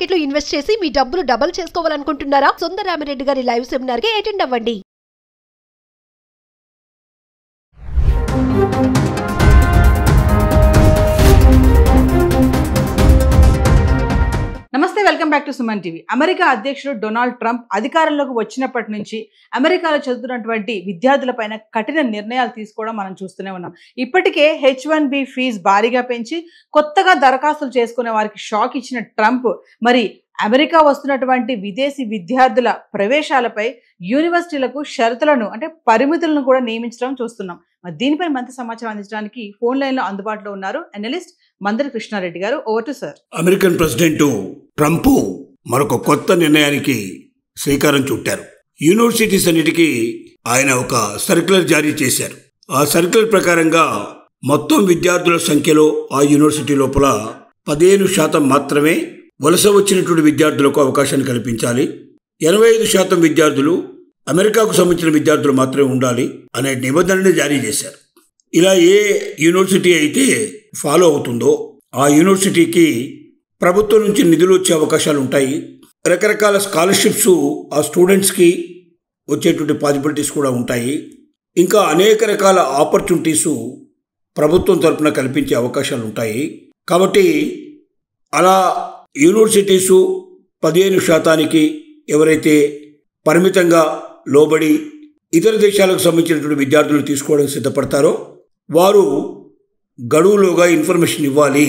Market లో invest చేసి మీ డబ్బులు డబుల్ చేసుకోవాలనుకుంటున్నారా? సుందరరామిరెడ్డి గారి లైవ్ సెమినార్ కి అటెండ్ అవ్వండి. నమస్తే, welcome back to Suman TV. America అధ్యక్షుడు డొనాల్డ్ ట్రంప్ అధికారంలోకి వచ్చినప్పటి నుంచి అమెరికాలో చదువుతున్నటువంటి విద్యార్థులపైన కఠిన నిర్ణయాలు తీసుకోవడం మనం చూస్తూనే ఉన్నాం. ఇప్పటికే H1B ఫీజు భారీగా పెంచి కొత్తగా దరఖాస్తులు చేసుకునే వారికి షాక్ ఇచ్చిన ట్రంప్ మరి అమెరికా వస్తున్నటువంటి విదేశీ విద్యార్థుల ప్రవేశాలపై యూనివర్సిటీలకు షరతులను అంటే పరిమితులను కూడా నియమించడం చూస్తున్నాం. మరి దీనిపై మరింత సమాచారం అందించడానికి ఫోన్ లైన్ లో అందుబాటులో ఉన్నారు అనలిస్ట్ మందరి కృష్ణారెడ్డి గారు. Over to sir. American president Trump మరొక కొత్త నిర్ణయానికి శ్రీకారం చుట్టారు. యూనివర్సిటీస్ అన్నిటికీ ఆయన ఒక సర్క్యులర్ జారీ చేశారు. ఆ సర్క్యులర్ ప్రకారంగా మొత్తం విద్యార్థుల సంఖ్యలో ఆ యూనివర్సిటీ లోపల 15% మాత్రమే వలస వచ్చినటువంటి విద్యార్థులకు అవకాశాన్ని కల్పించాలి. 85% విద్యార్థులు అమెరికాకు సంబంధించిన విద్యార్థులు మాత్రమే ఉండాలి అనే నిబంధనని జారీ చేశారు. ఇలా ఏ యూనివర్సిటీ అయితే ఫాలో అవుతుందో ఆ యూనివర్సిటీకి ప్రభుత్వం నుంచి నిధులు వచ్చే అవకాశాలు ఉంటాయి. రకరకాల స్కాలర్షిప్స్ ఆ స్టూడెంట్స్కి వచ్చేటువంటి పాసిబిలిటీస్ కూడా ఉంటాయి. ఇంకా అనేక రకాల ఆపర్చునిటీస్ ప్రభుత్వం తరపున కల్పించే అవకాశాలు ఉంటాయి. కాబట్టి అలా యూనివర్సిటీసు 15% ఎవరైతే పరిమితంగా లోబడి ఇతర దేశాలకు సంబంధించినటువంటి విద్యార్థులు తీసుకోవడానికి సిద్ధపడతారో వారు గడువులోగా ఇన్ఫర్మేషన్ ఇవ్వాలి.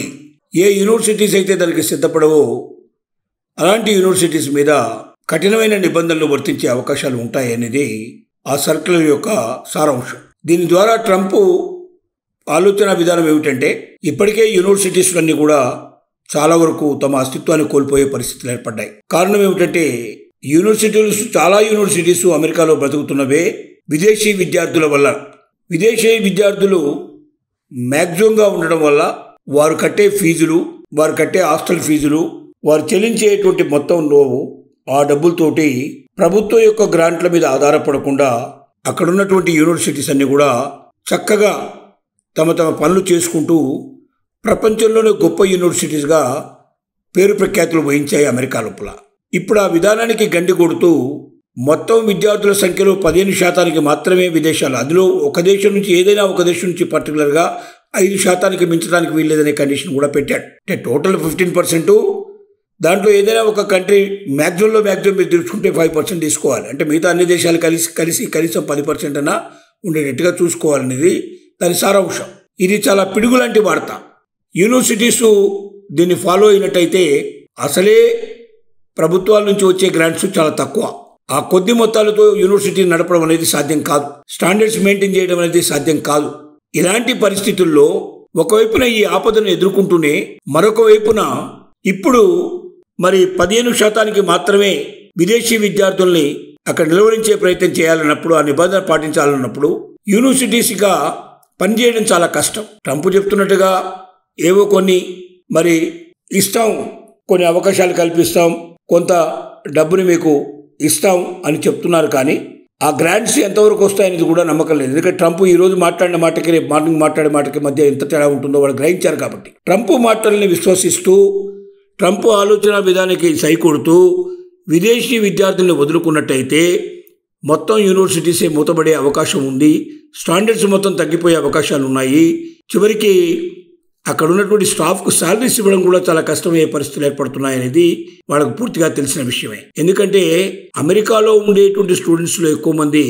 ఏ యూనివర్సిటీస్ అయితే దానికి సిద్ధపడవో అలాంటి యూనివర్సిటీస్ మీద కఠినమైన నిబంధనలు వర్తించే అవకాశాలు ఉంటాయి అనేది ఆ సర్క్యులర్ యొక్క సారాంశం. దీని ద్వారా ట్రంప్ ఆలోచన విధానం ఏమిటంటే ఇప్పటికే యూనివర్సిటీస్లన్నీ కూడా చాలా వరకు తమ అస్తిత్వాన్ని కోల్పోయే పరిస్థితులు ఏర్పడ్డాయి. కారణం ఏమిటంటే చాలా యూనివర్సిటీస్ అమెరికాలో బ్రతుకుతున్నవే విదేశీ విద్యార్థుల వల్ల. విదేశీ విద్యార్థులు మ్యాక్సిమంగా ఉండడం వల్ల వారు కట్టే ఫీజులు, వారు కట్టే హాస్టల్ ఫీజులు, వారు చెల్లించేటువంటి మొత్తంలో ఆ డబ్బులతోటి ప్రభుత్వం యొక్క గ్రాంట్ల మీద ఆధారపడకుండా అక్కడ ఉన్నటువంటి యూనివర్సిటీస్ అన్నీ కూడా చక్కగా తమ పనులు చేసుకుంటూ ప్రపంచంలోనే గొప్ప యూనివర్సిటీస్గా పేరు ప్రఖ్యాతులు వహించాయి అమెరికా లోపల. ఇప్పుడు ఆ విధానానికి గండి కొడుతూ మొత్తం విద్యార్థుల సంఖ్యలో 15% మాత్రమే విదేశాలు, అందులో ఒక దేశం నుంచి ఏదైనా ఒక దేశం నుంచి పర్టికులర్గా 5% మించడానికి వీల్లేదనే కండిషన్ కూడా పెట్టాడు. అంటే టోటల్ 15%, దాంట్లో ఏదైనా ఒక కంట్రీ మ్యాక్సిమంలో మ్యాక్సిమం మీరు తెలుసుకుంటే 5% తీసుకోవాలి. అంటే మిగతా అన్ని దేశాలు కలిసి కనీసం 10% అన్నా ఉండేటట్టుగా చూసుకోవాలనేది దాని సారాంశం. ఇది చాలా పిడుగు లాంటి వార్త. యూనివర్సిటీసు దీన్ని ఫాలో అయినట్టయితే అసలే ప్రభుత్వాల నుంచి వచ్చే గ్రాంట్స్ చాలా తక్కువ. ఆ కొద్ది మొత్తాలతో యూనివర్సిటీ నడపడం అనేది సాధ్యం కాదు. స్టాండర్డ్స్ మెయింటైన్ చేయడం అనేది సాధ్యం కాదు. ఇలాంటి పరిస్థితుల్లో ఒకవైపున ఈ ఆపదను ఎదుర్కొంటూనే మరొక వైపున ఇప్పుడు మరి 15% మాత్రమే విదేశీ విద్యార్థుల్ని అక్కడ నిలువరించే ప్రయత్నం చేయాలన్నప్పుడు, ఆ నిబంధన పాటించాలన్నప్పుడు యూనివర్సిటీస్గా పనిచేయడం చాలా కష్టం. ట్రంప్ చెప్తున్నట్టుగా ఏవో కొన్ని మరి ఇస్తాం, కొన్ని అవకాశాలు కల్పిస్తాం, కొంత డబ్బుని మీకు ఇస్తాం అని చెప్తున్నారు. కానీ ఆ గ్రాంట్స్ ఎంతవరకు వస్తాయనేది కూడా నమ్మకం లేదు. ఎందుకంటే ట్రంప్ ఈరోజు మాట్లాడిన మాటకి రేపు మార్నింగ్ మాట్లాడే మాటకి మధ్య ఎంత తేడా ఉంటుందో వాళ్ళు గ్రహించారు. కాబట్టి ట్రంప్ మాటల్ని విశ్వసిస్తూ ట్రంప్ ఆలోచన విధానానికి సైకొడుతూ విదేశీ విద్యార్థుల్ని వదులుకున్నట్టయితే మొత్తం యూనివర్సిటీసే మూతపడే అవకాశం ఉంది. స్టాండర్డ్స్ మొత్తం తగ్గిపోయే అవకాశాలు ఉన్నాయి. చివరికి అక్కడ ఉన్నటువంటి స్టాఫ్కు శాలరీస్ ఇవ్వడం కూడా చాలా కష్టమయ్యే పరిస్థితులు ఏర్పడుతున్నాయనేది వాళ్ళకు పూర్తిగా తెలిసిన విషయమే. ఎందుకంటే అమెరికాలో ఉండేటువంటి స్టూడెంట్స్లో ఎక్కువ మంది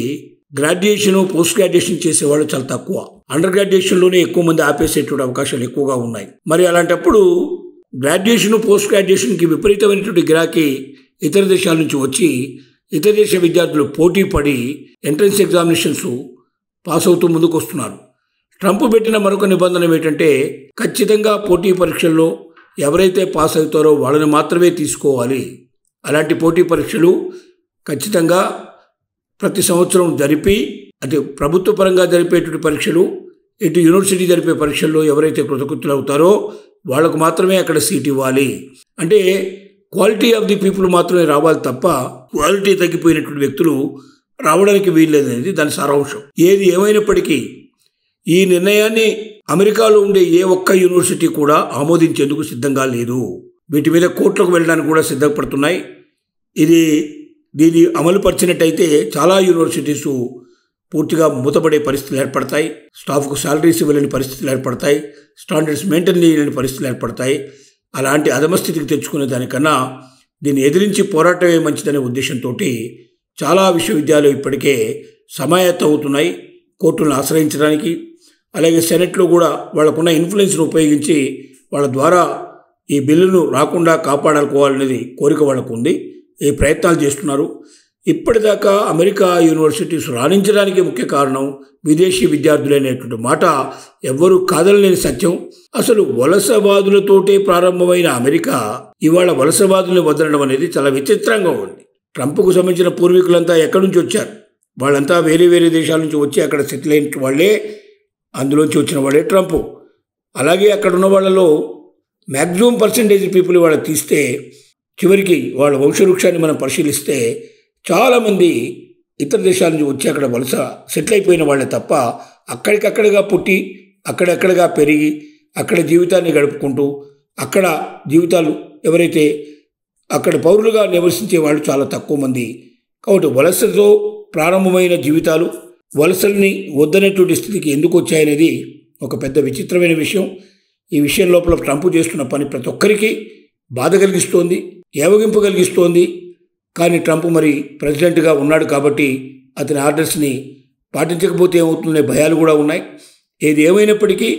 గ్రాడ్యుయేషన్, పోస్ట్ గ్రాడ్యుయేషన్ చేసేవాళ్ళు చాలా తక్కువ. అండర్ గ్రాడ్యుయేషన్లోనే ఎక్కువ మంది ఆపేసేటువంటి అవకాశాలు ఎక్కువగా ఉన్నాయి. మరి అలాంటప్పుడు గ్రాడ్యుయేషన్, పోస్ట్ గ్రాడ్యుయేషన్కి విపరీతమైనటువంటి గిరాకీ ఇతర దేశాల నుంచి వచ్చి ఇతర దేశ విద్యార్థులు పోటీ పడి ఎంట్రన్స్ ఎగ్జామినేషన్స్ పాస్ అవుతూ ముందుకు వస్తున్నారు. ట్రంప్ పెట్టిన మరొక నిబంధన ఏంటంటే ఖచ్చితంగా పోటీ పరీక్షల్లో ఎవరైతే పాస్ అవుతారో వాళ్ళని మాత్రమే తీసుకోవాలి. అలాంటి పోటీ పరీక్షలు ఖచ్చితంగా ప్రతి సంవత్సరం జరిపి, అంటే ప్రభుత్వ పరంగా జరిపేటువంటి పరీక్షలు, ఇటు యూనివర్సిటీ జరిపే పరీక్షల్లో ఎవరైతే కృతకృత్యులు అవుతారో వాళ్ళకు మాత్రమే అక్కడ సీట్ ఇవ్వాలి. అంటే క్వాలిటీ ఆఫ్ ది పీపుల్ మాత్రమే రావాలి తప్ప క్వాలిటీ తగ్గిపోయినటువంటి వ్యక్తులు రావడానికి వీల్లేదనేది దాని సారాంశం. ఏది ఏమైనప్పటికీ ఈ నిర్ణయాన్ని అమెరికాలో ఉండే ఏ ఒక్క యూనివర్సిటీ కూడా ఆమోదించేందుకు సిద్ధంగా లేదు. వీటి మీద కోర్టులకు వెళ్ళడానికి కూడా సిద్ధపడుతున్నాయి. దీన్ని అమలుపరిచినట్టయితే చాలా యూనివర్సిటీసు పూర్తిగా మూతపడే పరిస్థితులు ఏర్పడతాయి. స్టాఫ్కు శాలరీస్ ఇవ్వలేని పరిస్థితులు ఏర్పడతాయి. స్టాండర్డ్స్ మెయింటైన్ చేయలేని పరిస్థితులు ఏర్పడతాయి. అలాంటి అధమస్థితికి తెచ్చుకునే దానికన్నా దీన్ని ఎదిరించి పోరాటమే మంచిదనే ఉద్దేశంతో చాలా విశ్వవిద్యాలయాలు ఇప్పటికే సమాయత్తం అవుతున్నాయి కోర్టులను ఆశ్రయించడానికి. అలాగే సెనెట్లో కూడా వాళ్ళకున్న ఇన్ఫ్లుయెన్స్ను ఉపయోగించి వాళ్ళ ద్వారా ఈ బిల్లును రాకుండా కాపాడుకోవాలనేది కోరిక వాళ్ళకు ఉంది. ఈ ప్రయత్నాలు చేస్తున్నారు. ఇప్పటిదాకా అమెరికా యూనివర్సిటీస్ రాణించడానికి ముఖ్య కారణం విదేశీ విద్యార్థులైనటువంటి మాట ఎవ్వరూ కాదనలేని సత్యం. అసలు వలసవాదులతోటే ప్రారంభమైన అమెరికా ఇవాళ వలసవాదుల్ని వదలడం అనేది చాలా విచిత్రంగా ఉంది. ట్రంప్కు సంబంధించిన పూర్వీకులంతా ఎక్కడి నుంచి వచ్చారు? వాళ్ళంతా వేరే వేరే దేశాల నుంచి వచ్చి అక్కడ సెటిల్ అయిన వాళ్ళే, అందులోంచి వచ్చిన వాళ్ళే ట్రంప్. అలాగే అక్కడ ఉన్న వాళ్ళలో మ్యాక్సిమం పర్సంటేజ్ పీపుల్ వాళ్ళ తీస్తే చివరికి వాళ్ళ వంశవృక్షాన్ని మనం పరిశీలిస్తే చాలామంది ఇతర దేశాల నుంచి వచ్చి అక్కడ వలస సెటిల్ అయిపోయిన వాళ్ళే తప్ప అక్కడికక్కడగా పుట్టి అక్కడెక్కడగా పెరిగి అక్కడ జీవితాన్ని గడుపుకుంటూ అక్కడ జీవితాలు ఎవరైతే అక్కడ పౌరులుగా నివసించే వాళ్ళు చాలా తక్కువ మంది. కాబట్టి వలసతో ప్రారంభమైన జీవితాలు వలసల్ని వద్దనేటువంటి స్థితికి ఎందుకు వచ్చాయనేది ఒక పెద్ద విచిత్రమైన విషయం. ఈ విషయం లోపల ట్రంప్ చేస్తున్న పని ప్రతి ఒక్కరికి బాధ కలిగిస్తోంది, ఏవగింపు కలిగిస్తోంది. కానీ ట్రంప్ మరి ప్రెసిడెంట్గా ఉన్నాడు కాబట్టి అతని ఆర్డర్స్ని పాటించకపోతే ఏమవుతుందనే భయాలు కూడా ఉన్నాయి. ఏది ఏమైనప్పటికీ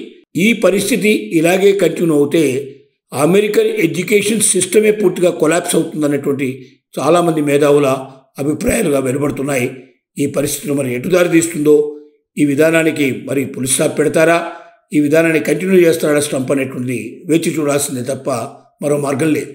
ఈ పరిస్థితి ఇలాగే కంటిన్యూ అవుతే అమెరికన్ ఎడ్యుకేషన్ సిస్టమే పూర్తిగా కొలాప్స్ అవుతుందనేటువంటి చాలామంది మేధావుల అభిప్రాయాలుగా వెలువడుతున్నాయి. ఈ పరిస్థితులు మరి ఎటు దారి తీస్తుందో, ఈ విధానానికి మరి పులి స్టాప్ పెడతారా, ఈ విధానాన్ని కంటిన్యూ చేస్తారా ట్రంప్ అనేటువంటిది వేచి చూడాల్సిందే తప్ప మరో మార్గం లేదు.